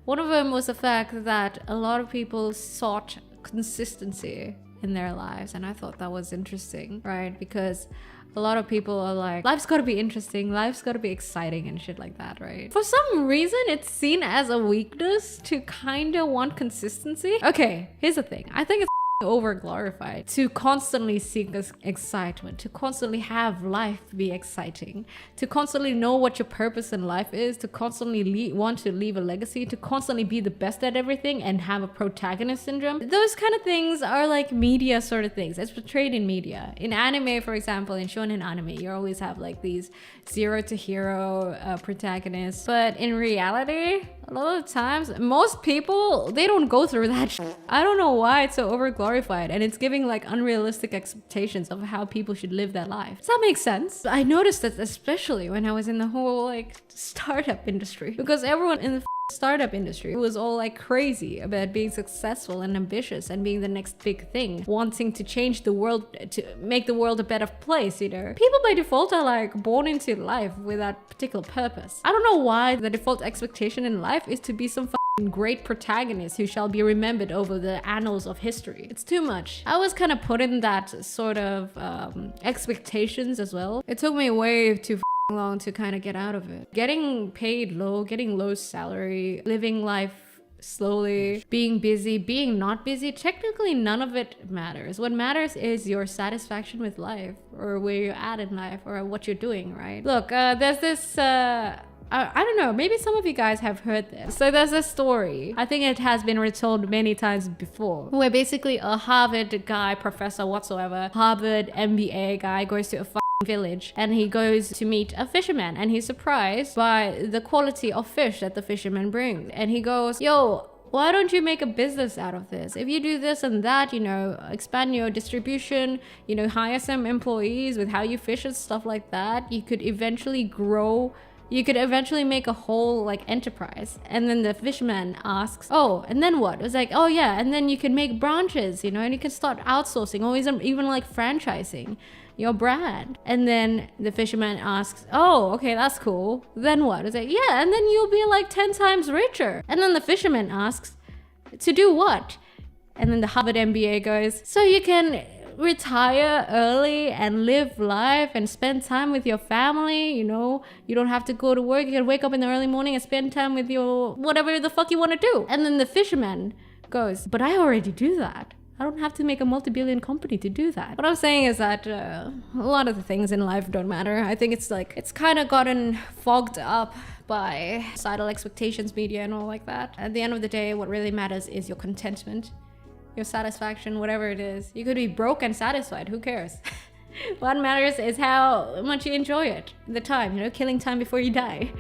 One of them was the fact that a lot of people sought consistency in their lives, and I thought that was interesting, right? Because a lot of people are like, life's gotta be interesting, life's gotta be exciting and shit like that, right? For some reason, it's seen as a weakness to kind of want consistency. Okay, here's the thing. I think it's over glorified to constantly seek this excitement, to constantly have life be exciting, to constantly know what your purpose in life is, to constantly want to leave a legacy, to constantly be the best at everything and have a protagonist syndrome. Those kind of things are like media sort of things. It's portrayed in media. In anime, for example, in shonen anime, you always have like these zero to hero protagonists, but in reality, a lot of times, most people, they don't go through that shit. I don't know why it's so over glorified, and it's giving like unrealistic expectations of how people should live their life. Does that make sense? I noticed that especially when I was in the whole like startup industry, because everyone in the startup industry was all like crazy about being successful and ambitious and being the next big thing, wanting to change the world, to make the world a better place, you know. People by default are like born into life with that particular purpose. I don't know why the default expectation in life is to be some great protagonist who shall be remembered over the annals of history. It's too much. I was kind of put in that sort of expectations as well. It took me way too long to kind of get out of it. Getting paid low, getting low salary, living life slowly, being busy, being not busy, technically none of it matters. What matters is your satisfaction with life, or where you're at in life, or what you're doing, right? Look, there's this I don't know, maybe some of you guys have heard this. So there's a story, I think it has been retold many times before, where basically a Harvard guy, professor whatsoever, Harvard MBA guy goes to a village and he goes to meet a fisherman, and he's surprised by the quality of fish that the fisherman brings. And he goes, yo, why don't you make a business out of this? If you do this and that, you know, expand your distribution, you know, hire some employees with how you fish and stuff like that, you could eventually grow. You could eventually make a whole like enterprise. And then the fisherman asks, oh, and then what? It was like, oh yeah, and then you can make branches, you know, and you can start outsourcing or even like franchising your brand. And then the fisherman asks, oh, okay, that's cool. Then what? It's like, yeah, and then you'll be like 10 times richer. And then the fisherman asks, to do what? And then the Harvard MBA goes, so you can retire early and live life and spend time with your family, you know, you don't have to go to work, you can wake up in the early morning and spend time with your whatever the fuck you want to do. And then the fisherman goes, but I already do that. I don't have to make a multi-billion company to do that. What I'm saying is that a lot of the things in life don't matter. I think it's like, it's kind of gotten fogged up by societal expectations, media and all like that. At the end of the day, what really matters is your contentment, your satisfaction, whatever it is. You could be broke and satisfied, who cares? What matters is how much you enjoy it, the time, you know, killing time before you die.